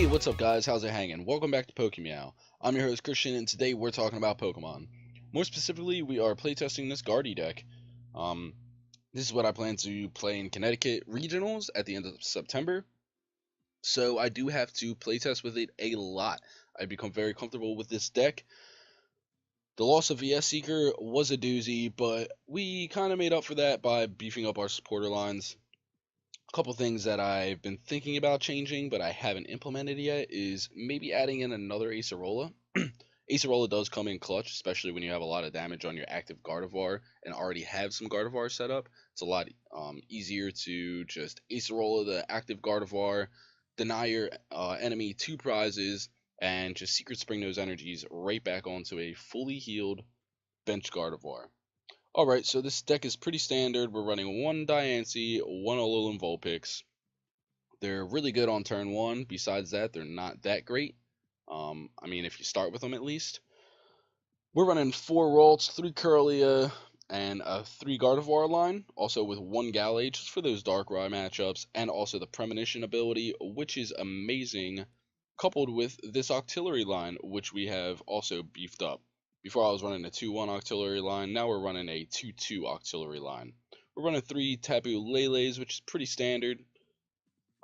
What's up guys, how's it hanging? Welcome back to Pokemeow. I'm your host Christian, and today we're talking about Pokemon. More specifically, we are playtesting this Gardy deck. This is what I plan to play in Connecticut Regionals at the end of September. So I do have to playtest with it a lot. I've become very comfortable with this deck. The loss of VS Seeker was a doozy, but we kind of made up for that by beefing up our supporter lines. A couple things that I've been thinking about changing, but I haven't implemented yet, is maybe adding in another Acerola. Acerola does come in clutch, especially when you have a lot of damage on your active Gardevoir and already have some Gardevoir set up. It's a lot easier to just Acerola the active Gardevoir, deny your enemy 2 prizes, and just Secret Spring those energies right back onto a fully healed bench Gardevoir. Alright, so this deck is pretty standard. We're running 1 Diancie, 1 Alolan Vulpix. They're really good on turn 1. Besides that, they're not that great. I mean, if you start with them at least. We're running 4 Ralts, 3 Curlia, and a 3 Gardevoir line. Also with 1 Gallade, just for those Darkrai matchups. And also the Premonition ability, which is amazing. Coupled with this Octillery line, which we have also beefed up. Before I was running a 2-1 Octillery line, now we're running a 2-2 Octillery line. We're running 3 Tapu Leles, which is pretty standard.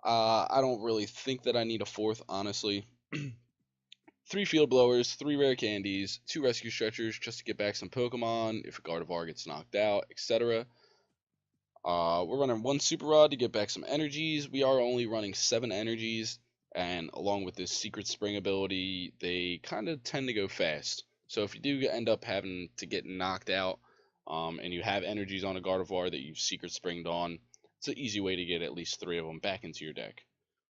I don't really think that I need a 4th, honestly. 3 Field Blowers, 3 Rare Candies, 2 Rescue Stretchers just to get back some Pokemon if a Gardevoir gets knocked out, etc. We're running 1 Super Rod to get back some energies. We are only running 7 energies, and along with this Secret Spring ability, they kind of tend to go fast. So if you do end up having to get knocked out, and you have energies on a Gardevoir that you've Secret Springed on, it's an easy way to get at least 3 of them back into your deck.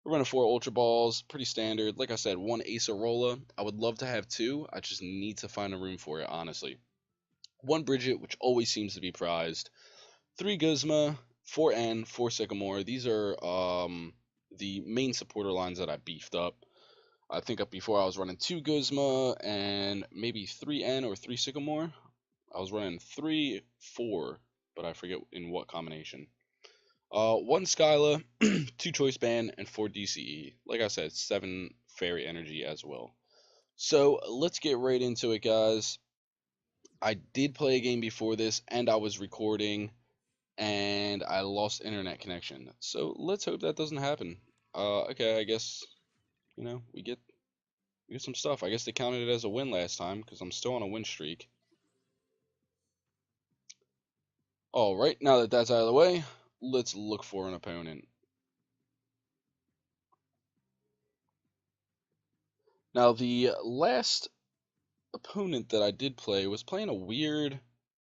We're running 4 Ultra Balls, pretty standard. Like I said, 1 Acerola. I would love to have 2. I just need to find a room for it, honestly. 1 Bridget, which always seems to be prized. 3 Guzma, 4 N, 4 Sycamore. These are the main supporter lines that I beefed up. I think up before I was running 2 Guzma and maybe 3 N or 3 Sycamore. I was running 3, 4, but I forget in what combination. 1 Skyla, 2 Choice Band, and 4 DCE. Like I said, 7 Fairy Energy as well. So let's get right into it, guys. I did play a game before this, and I was recording, and I lost internet connection. So let's hope that doesn't happen. Okay, I guess, we get some stuff. I guess they counted it as a win last time, because I'm still on a win streak. Alright, now that that's out of the way, let's look for an opponent. Now, the last opponent that I did play was playing a weird,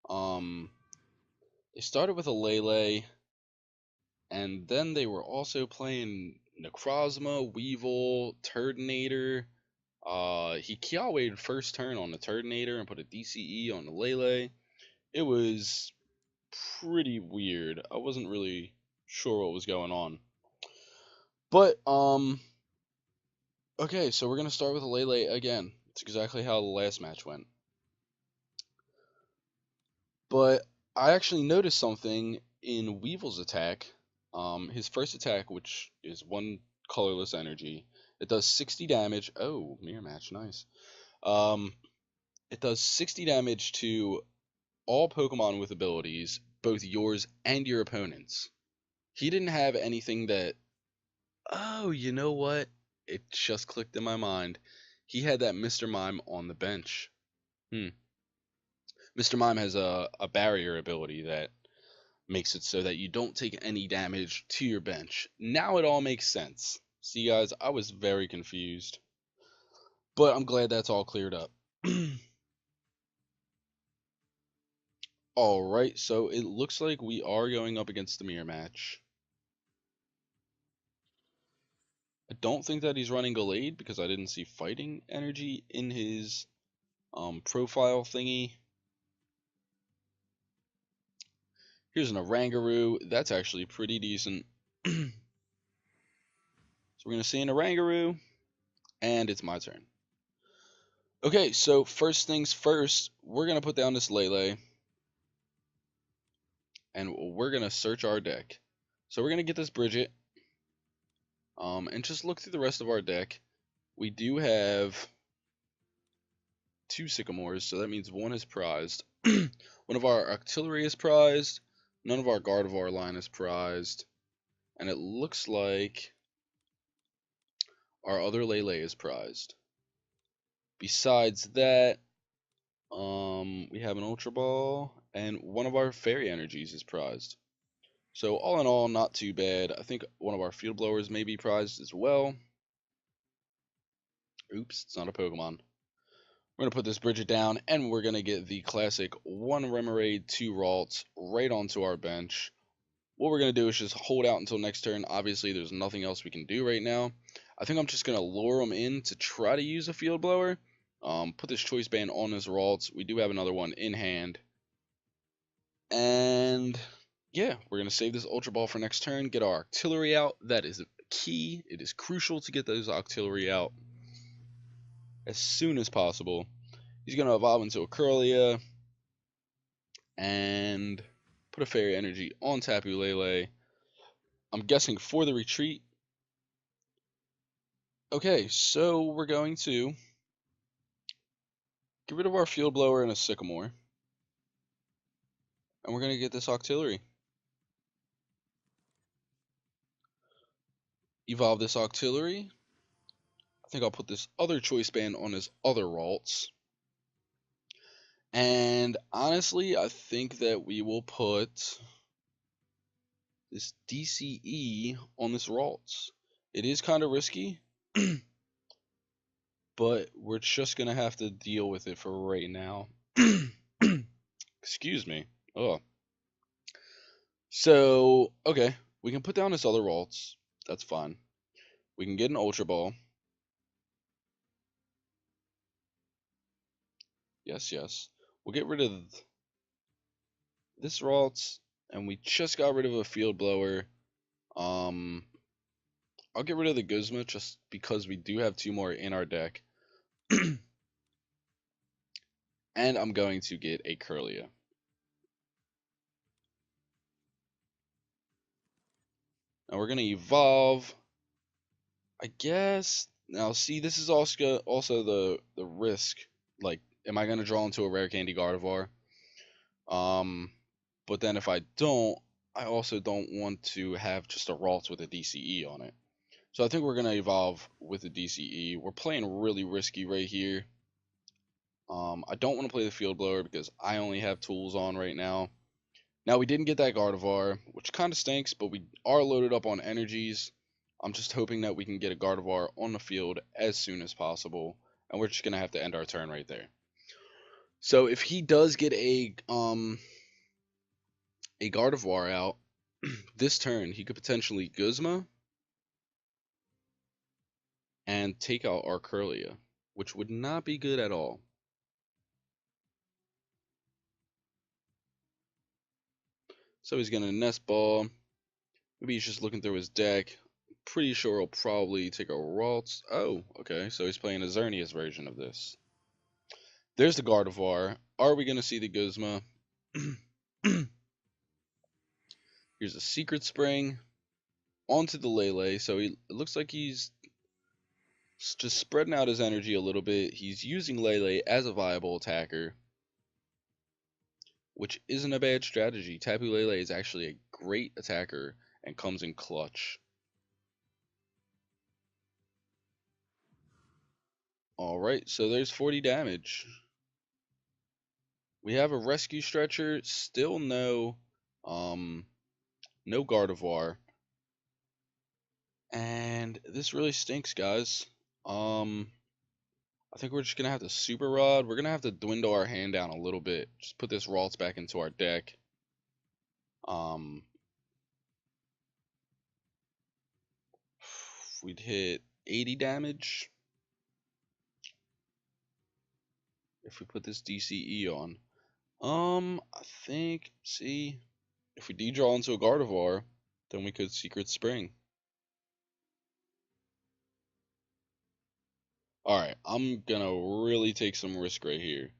they started with a Lele, and then they were also playing Necrozma, Weevil, Turtonator. He Kiawa'd first turn on the Turtonator and put a DCE on the Lele. It was pretty weird. I wasn't really sure what was going on. But, okay, so we're going to start with a Lele again. It's exactly how the last match went. But I actually noticed something in Weevil's attack. His first attack, which is 1 colorless energy, it does 60 damage. Oh, mirror match, nice. It does 60 damage to all Pokemon with abilities, both yours and your opponent's. He didn't have anything that. Oh, you know what? It just clicked in my mind. He had that Mr. Mime on the bench. Mr. Mime has a barrier ability that makes it so that you don't take any damage to your bench. Now it all makes sense. See, guys, I was very confused. But I'm glad that's all cleared up. Alright, so it looks like we are going up against the mirror match. I don't think that he's running Gallade because I didn't see fighting energy in his profile thingy. Here's an Oranguru. That's actually pretty decent. So we're going to see an Oranguru, and it's my turn. Okay, so first things first, we're going to put down this Lele, and we're going to search our deck. So we're going to get this Bridget, and just look through the rest of our deck. We do have 2 sycamores, so that means 1 is prized. One of our artillery is prized. None of our Gardevoir line is prized. And it looks like our other Lele is prized. Besides that, we have an Ultra Ball, and one of our Fairy Energies is prized. So all in all, not too bad. I think one of our Field Blowers may be prized as well. Oops, it's not a Pokemon. We're going to put this Bridget down, and we're going to get the classic 1 Remoraid, 2 Ralts right onto our bench. What we're going to do is just hold out until next turn. Obviously, there's nothing else we can do right now. I think I'm just going to lure them in to try to use a Field Blower. Put this Choice Band on this Ralts. We do have another one in hand. And yeah, we're going to save this Ultra Ball for next turn, get our Artillery out. That is key. It is crucial to get those Artillery out as soon as possible. He's going to evolve into a Curlia and put a Fairy Energy on Tapu Lele. I'm guessing for the retreat. Okay, so we're going to get rid of our Field Blower and a Sycamore. And we're going to get this Octillery. Evolve this Octillery. I think I'll put this other Choice Band on his other Ralts. And honestly, I think that we will put this DCE on this Ralts. It is kind of risky, but we're just going to have to deal with it for right now. Excuse me. Oh. So, okay, we can put down his other Ralts. That's fine. We can get an Ultra Ball. Yes, yes. We'll get rid of this Ralts, and we just got rid of a Field Blower. I'll get rid of the Guzma just because we do have 2 more in our deck. And I'm going to get a Curlia. Now we're going to evolve, I guess. Now see, this is also the risk. Like, am I going to draw into a Rare Candy Gardevoir? But then if I don't, I also don't want to have just a Ralts with a DCE on it. So I think we're going to evolve with a DCE. We're playing really risky right here. I don't want to play the Field Blower because I only have tools on right now. Now, we didn't get that Gardevoir, which kind of stinks, but we are loaded up on energies. I'm just hoping that we can get a Gardevoir on the field as soon as possible, and we're just going to have to end our turn right there. So if he does get a Gardevoir out this turn, he could potentially Guzma and take out our Curlia, which would not be good at all. So he's going to Nest Ball. Maybe he's just looking through his deck. Pretty sure he'll probably take a Ralts. Oh, okay. So he's playing a Xerneas version of this. There's the Gardevoir. Are we going to see the Guzma? Here's a Secret Spring. Onto the Lele. So it looks like he's just spreading out his energy a little bit. He's using Lele as a viable attacker, which isn't a bad strategy. Tapu Lele is actually a great attacker and comes in clutch. Alright, so there's 40 damage. We have a Rescue Stretcher, still no Gardevoir. And this really stinks, guys. I think we're just gonna have to Super Rod. We're gonna have to dwindle our hand down a little bit. Just put this Ralts back into our deck. We'd hit 80 damage if we put this DCE on. I think, see, if we de-draw into a Gardevoir, then we could Secret Spring. Alright, I'm gonna really take some risk right here.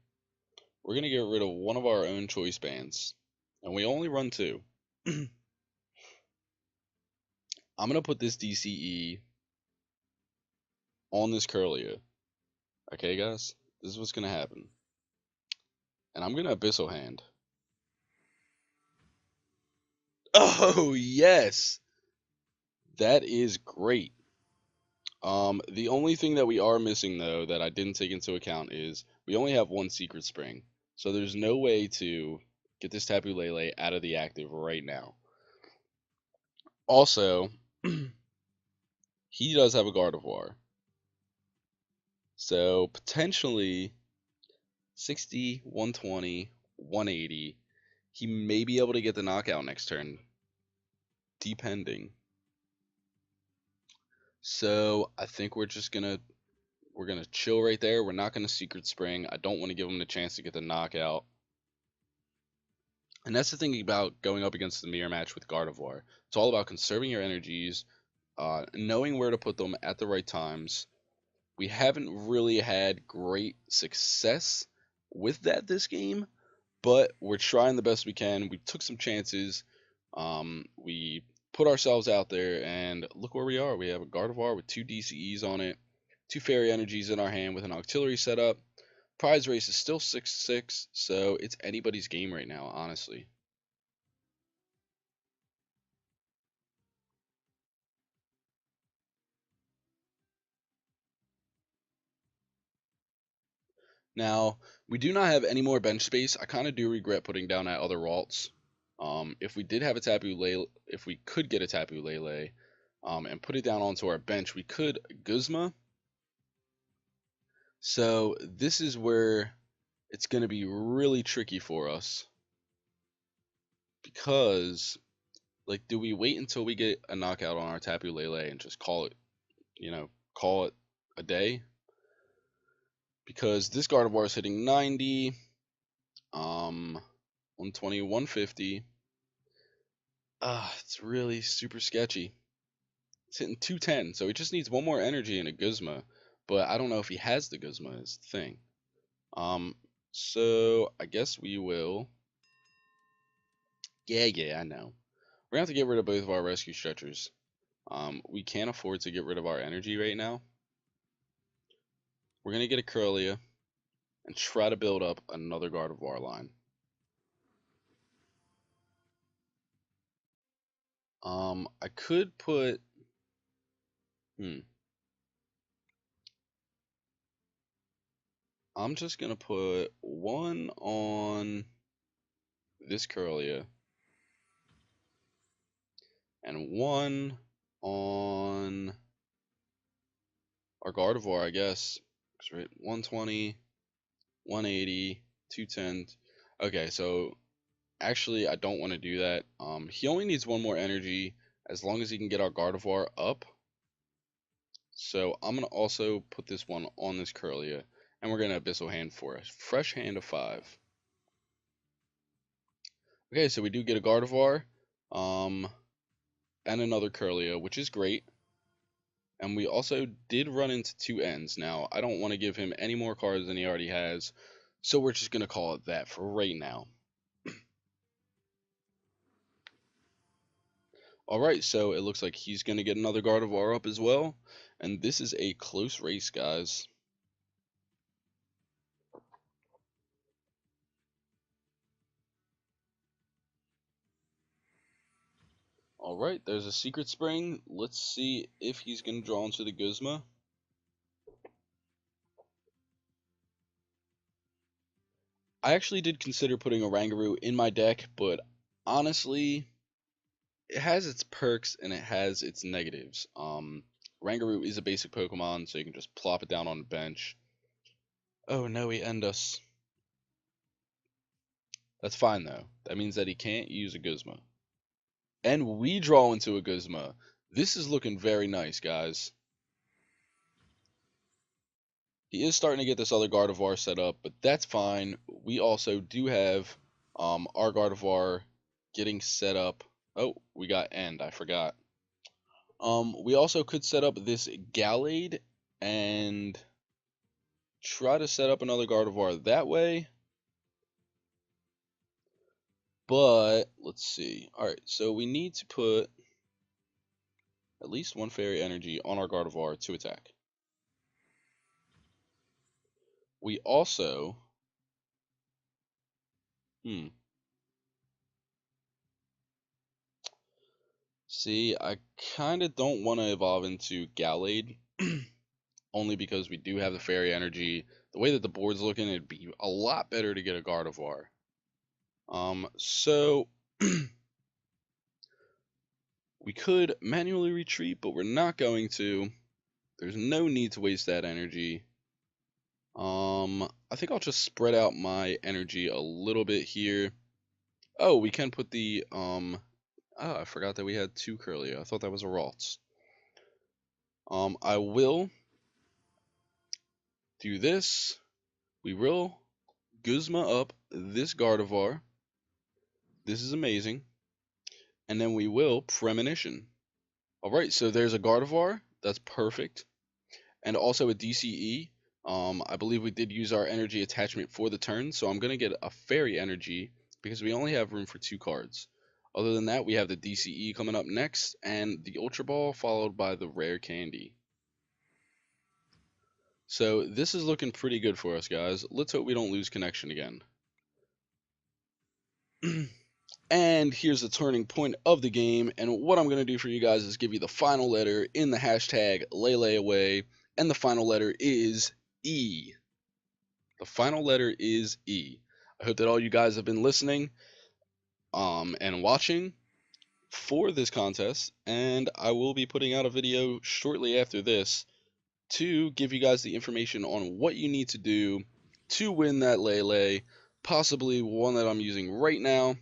We're gonna get rid of one of our own Choice Bands. And we only run 2. I'm gonna put this DCE on this Curlia. Okay, guys? This is what's gonna happen. And I'm gonna Abyssal Hand. Oh, yes! That is great. The only thing that we are missing, though, that I didn't take into account is we only have one Secret Spring. So there's no way to get this Tapu Lele out of the active right now. Also, he does have a Gardevoir. So potentially 60, 120, 180. He may be able to get the knockout next turn, depending. So I think we're gonna chill right there. We're not gonna Secret Spring. I don't want to give him the chance to get the knockout. And that's the thing about going up against the mirror match with Gardevoir. It's all about conserving your energies, knowing where to put them at the right times. We haven't really had great success with that this game, but we're trying the best we can. We took some chances. We put ourselves out there, and look where we are. We have a Gardevoir with 2 DCEs on it, 2 Fairy Energies in our hand with an Auxiliary setup. Prize race is still 6-6, so it's anybody's game right now, honestly. Now, we do not have any more bench space. I kind of do regret putting down that other Ralts. If we did have a Tapu Lele, if we could get a Tapu Lele, and put it down onto our bench, we could Guzma. So this is where it's going to be really tricky for us because, like, do we wait until we get a knockout on our Tapu Lele and just call it, call it a day? Because this Gardevoir is hitting 90, 120, 150. It's really super sketchy. It's hitting 210, so he just needs one more energy and a Guzma. But I don't know if he has the Guzma is the thing. Um, so I guess we will. Yeah, I know. We're gonna have to get rid of both of our rescue stretchers. We can't afford to get rid of our energy right now. We're gonna get a Curlia and try to build up another Gardevoir line. I could put. Hmm. I'm just gonna put one on this Curlia and one on our Gardevoir, I guess. Right, 120, 180, 210. Okay, so actually, I don't want to do that. He only needs one more energy as long as he can get our Gardevoir up. So I'm gonna also put this one on this Curlia, and we're gonna Abyssal Hand for a fresh hand of 5. Okay, so we do get a Gardevoir, um, and another Curlia, which is great. And we also did run into 2 ends. Now, I don't want to give him any more cards than he already has, so we're just gonna call it that for right now. Alright, so it looks like he's gonna get another Gardevoir up as well. And this is a close race, guys. Alright, there's a Secret Spring. Let's see if he's gonna draw into the Guzma. I actually did consider putting a Rangaroo in my deck, but honestly, it has its perks and it has its negatives. Rangaroo is a basic Pokemon, so you can just plop it down on the bench. Oh no, he end us. That's fine though. That means that he can't use a Guzma. And we draw into a Guzma. This is looking very nice, guys. He is starting to get this other Gardevoir set up, but that's fine. We also do have our Gardevoir getting set up. Oh, we got End, I forgot. We also could set up this Gallade and try to set up another Gardevoir that way. But let's see. Alright, so we need to put at least one Fairy Energy on our Gardevoir to attack. we also, see, I kind of don't want to evolve into Gallade, only because we do have the fairy energy. The way that the board's looking, it'd be a lot better to get a Gardevoir. So we could manually retreat, but we're not going to. There's no need to waste that energy. I think I'll just spread out my energy a little bit here. Oh, we can put the, oh, I forgot that we had two Curly. I thought that was a Ralts. I will do this. We will Guzma up this Gardevoir. This is amazing. And then we will Premonition. Alright, so there's a Gardevoir. That's perfect. And also a DCE. I believe we did use our energy attachment for the turn, so I'm going to get a Fairy Energy because we only have room for 2 cards. Other than that, we have the DCE coming up next, and the Ultra Ball followed by the Rare Candy. So this is looking pretty good for us, guys. Let's hope we don't lose connection again. And here's the turning point of the game, and what I'm going to do for you guys is give you the final letter in the hashtag #LayLayAway, and the final letter is E. The final letter is E. I hope that all you guys have been listening and watching for this contest, and I will be putting out a video shortly after this to give you guys the information on what you need to do to win that Lele, possibly one that I'm using right now.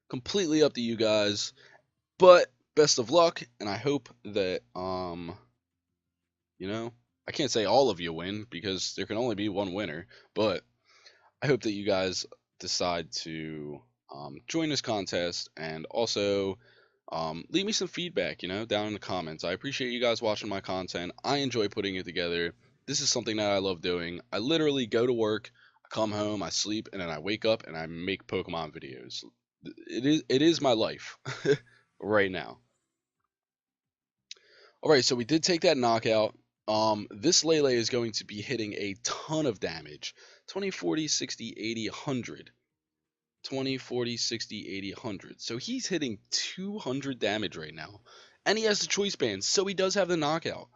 Completely up to you guys, but best of luck, and I hope that you know, I can't say all of you win because there can only be one winner, but I hope that you guys decide to join this contest, and also leave me some feedback, down in the comments. I appreciate you guys watching my content. I enjoy putting it together. This is something that I love doing. I literally go to work, I come home, I sleep, and then I wake up and I make Pokemon videos. It is my life right now. All right, so we did take that knockout. This Lele is going to be hitting a ton of damage. 20, 40, 60, 80, 100. 20, 40, 60, 80, 100. So he's hitting 200 damage right now. And he has the choice band, so he does have the knockout.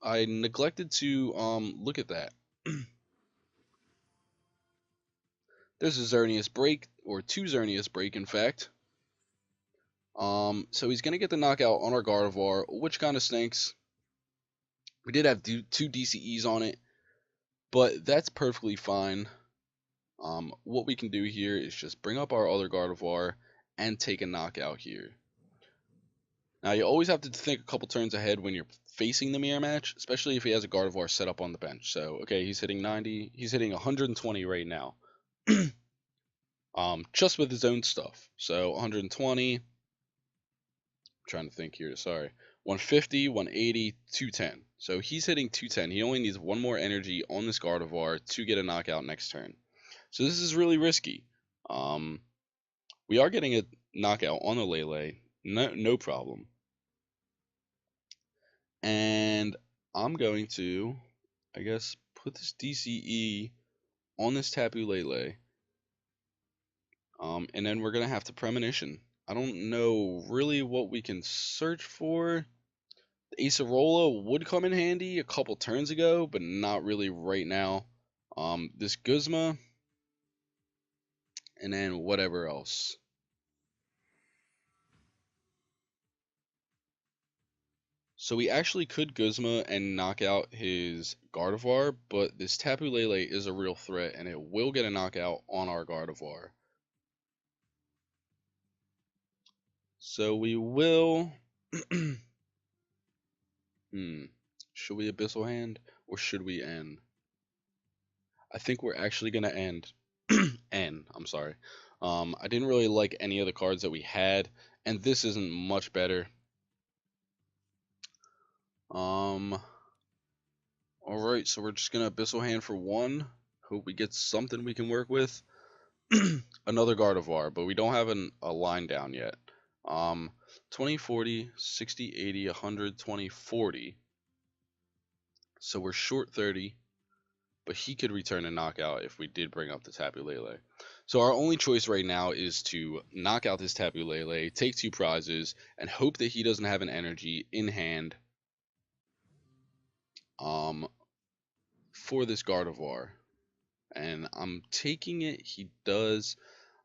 I neglected to look at that. There's a Xerneas break, or 2 Xerneas break, in fact. So he's gonna get the knockout on our Gardevoir, which kind of stinks. We did have 2 DCEs on it, but that's perfectly fine. What we can do here is just bring up our other Gardevoir and take a knockout here. Now, you always have to think a couple turns ahead when you're facing the mirror match, especially if he has a Gardevoir set up on the bench. So, okay, he's hitting 90. He's hitting 120 right now. Just with his own stuff. So, 120. I'm trying to think here. Sorry. 150, 180, 210. So, he's hitting 210. He only needs one more energy on this Gardevoir to get a knockout next turn. So, this is really risky. We are getting a knockout on the Lele. No problem. And I'm going to, I guess, put this DCE on this Tapu Lele. And then we're going to have to Premonition. I don't know really what we can search for. The Acerola would come in handy a couple turns ago, but not really right now. This Guzma, and then whatever else. So we actually could Guzma and knock out his Gardevoir, but this Tapu Lele is a real threat, and it will get a knockout on our Gardevoir. So we will. Should we Abyssal Hand or should we end? I think we're actually gonna end. End. I'm sorry. I didn't really like any of the cards that we had, and this isn't much better. All right, so we're just gonna Abyssal Hand for 1. Hope we get something we can work with. Another Gardevoir, but we don't have a line down yet. 20, 40, 60, 80, 100, 20, 40. So we're short 30. but he could return a knockout if we did bring up the Tapu Lele. So our only choice right now is to knock out this Tapu Lele, take 2 prizes, and hope that he doesn't have an energy in hand um, for this Gardevoir. And I'm taking it. He does.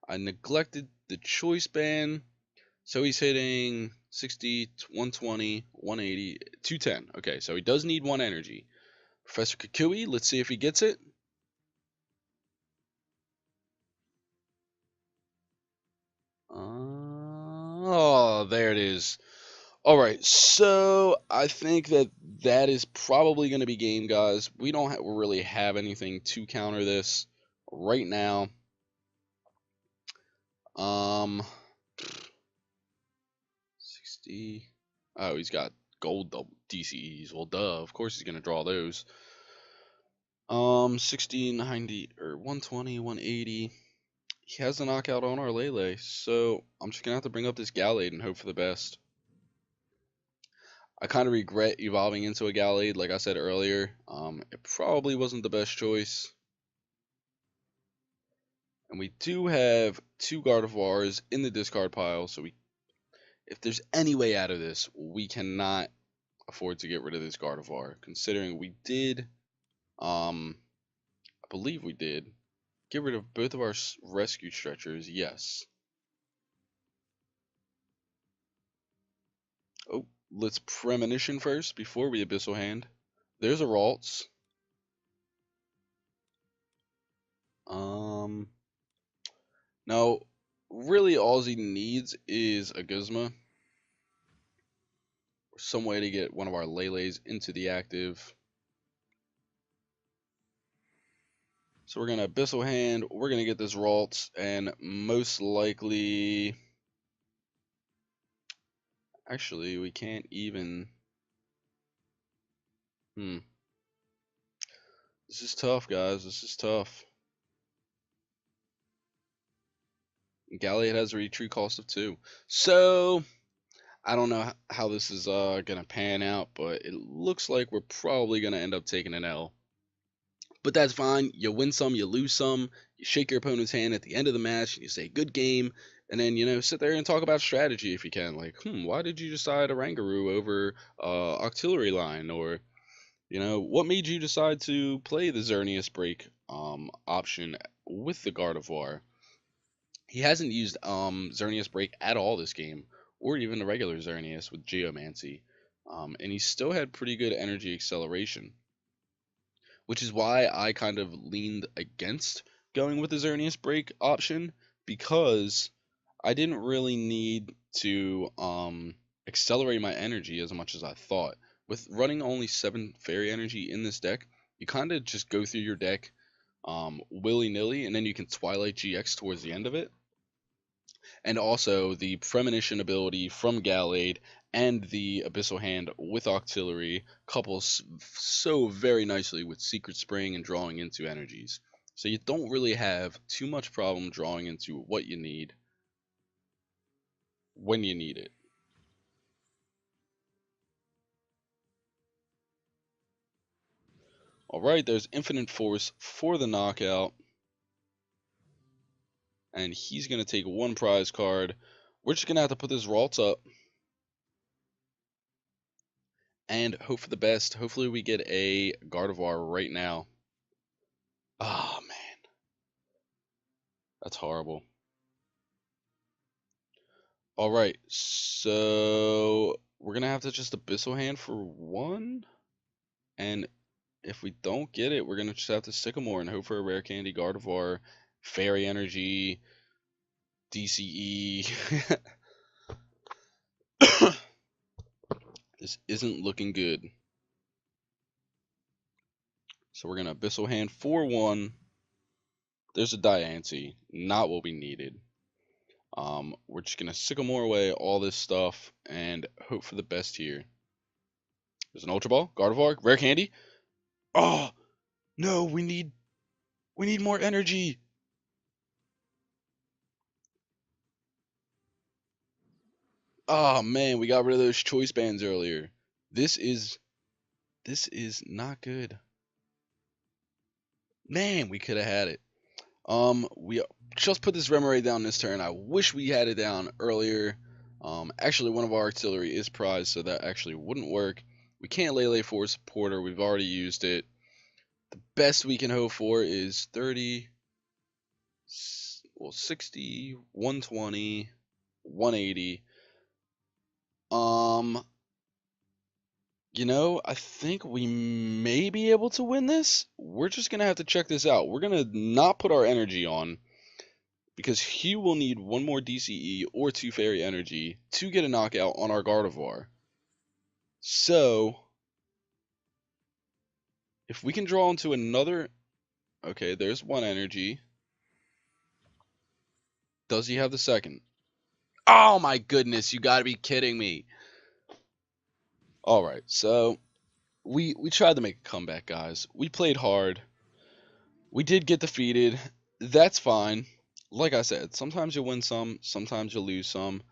I neglected the choice band. So he's hitting 60, 120, 180, 210. Okay, so he does need 1 energy. Professor Kukui, let's see if he gets it. Oh, there it is. All right, so I think that is probably going to be game, guys. We don't really have anything to counter this right now. Um, 60. Oh, he's got gold DCEs. Well, duh. Of course he's going to draw those. 60, 90, or 120, 180. He has a knockout on our Lele, so I'm just gonna have to bring up this Gallade and hope for the best. I kind of regret evolving into a Gallade, like I said earlier. It probably wasn't the best choice. And we do have 2 Gardevoirs in the discard pile, so if there's any way out of this, we cannot afford to get rid of this Gardevoir, considering we did, I believe we did, get rid of both of our rescue stretchers, yes. Oh, let's Premonition first before we Abyssal Hand. There's a Ralts. Um, Now, really all he needs is a Guzma. Or some way to get one of our Leles into the active. So we're going to Abyssal Hand. We're going to get this Ralts. And most likely... Actually, we can't even... This is tough, guys. This is tough. Galliot has a retreat cost of 2. So, I don't know how this is going to pan out, but it looks like we're probably going to end up taking an L. But that's fine. You win some, you lose some. You shake your opponent's hand at the end of the match, and you say, good game. And then, sit there and talk about strategy if you can. Like, why did you decide a Rangaroo over Octillery line? Or, what made you decide to play the Xerneas Break option with the Gardevoir? He hasn't used Xerneas Break at all this game, or even the regular Xerneas with Geomancy. And he still had pretty good energy acceleration, which is why I kind of leaned against going with the Xerneas Break option, because I didn't really need to accelerate my energy as much as I thought. With running only 7 fairy energy in this deck, you kind of just go through your deck willy-nilly, and then you can Twilight GX towards the end of it. And also the Premonition ability from Gallade and the Abyssal Hand with Octillery couples so very nicely with Secret Spring and drawing into energies. So you don't really have too much problem drawing into what you need when you need it. Alright, there's Infinite Force for the knockout. And he's going to take 1 prize card. We're just going to have to put this Ralts up and hope for the best. Hopefully we get a Gardevoir right now. Ah, man. That's horrible. Alright, so we're going to have to just Abyssal Hand for 1. And if we don't get it, we're going to just have to Sycamore and hope for a Rare Candy Gardevoir, Fairy Energy, DCE. This isn't looking good. So we're going to Abyssal Hand for 1. There's a Diancie, not what we needed. We're just going to Sycamore away all this stuff and hope for the best here. There's an Ultra Ball, Gardevoir, Rare Candy. Oh, no, we need more energy. Oh man, we got rid of those choice bands earlier. This is not good. Man, we could have had it. We just put this Remoraid down this turn. I wish we had it down earlier. Actually, one of our artillery is prized, so that actually wouldn't work. We can't Lele for supporter. We've already used it. The best we can hope for is 30, well, 60, 120, 180. Um, I think we may be able to win this. We're just gonna have to check this out. We're gonna not put our energy on, because Hugh will need one more DCE or two Fairy Energy to get a knockout on our Gardevoir. So, if we can draw into another... Okay, there's one energy. Does he have the second? Oh my goodness, you gotta be kidding me. Alright, so we tried to make a comeback, guys. We played hard. We did get defeated. That's fine. Like I said, sometimes you win some, sometimes you lose some.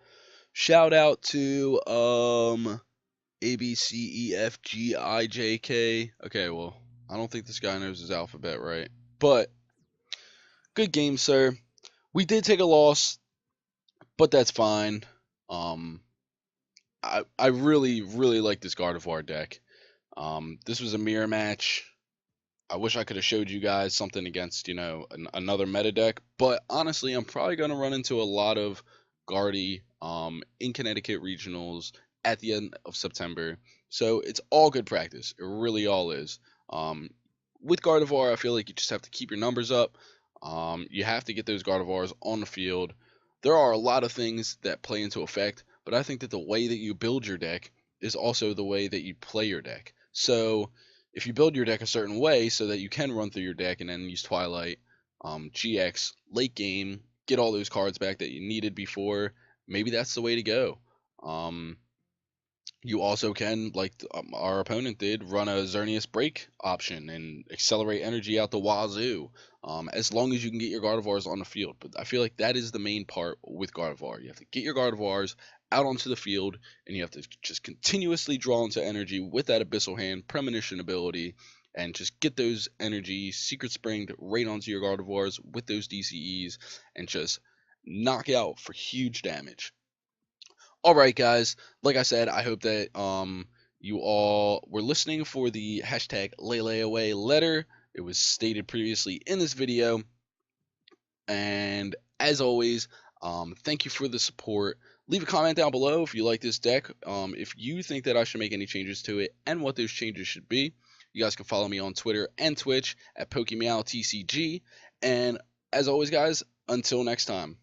Shout out to A B C E F G I J K. Okay, well, I don't think this guy knows his alphabet right. But good game, sir. We did take a loss, but that's fine. Um I really like this Gardevoir deck. This was a mirror match. I wish I could have showed you guys something against, another meta deck, but honestly, I'm probably going to run into a lot of Gardy in Connecticut regionals at the end of September. So it's all good practice. It really all is. Um, with Gardevoir, I feel like you just have to keep your numbers up. You have to get those Gardevoirs on the field. There are a lot of things that play into effect, but I think that the way that you build your deck is also the way that you play your deck. So if you build your deck a certain way so that you can run through your deck and then use Twilight, GX, late game, get all those cards back that you needed before, maybe that's the way to go. You also can, like our opponent did, run a Xerneas break option and accelerate energy out the wazoo, as long as you can get your Gardevoirs on the field. But I feel like that is the main part with Gardevoir. You have to get your Gardevoirs out onto the field, and you have to just continuously draw into energy with that Abyssal Hand, Premonition ability, and just get those energy Secret Springed right onto your Gardevoirs with those DCEs, and just knock out for huge damage. All right, guys. Like I said, I hope that you all were listening for the hashtag #LayLayAway letter. It was stated previously in this video, and as always, thank you for the support. Leave a comment down below if you like this deck, if you think that I should make any changes to it, and what those changes should be. You guys can follow me on Twitter and Twitch at PokemeowTCG. And as always, guys, until next time.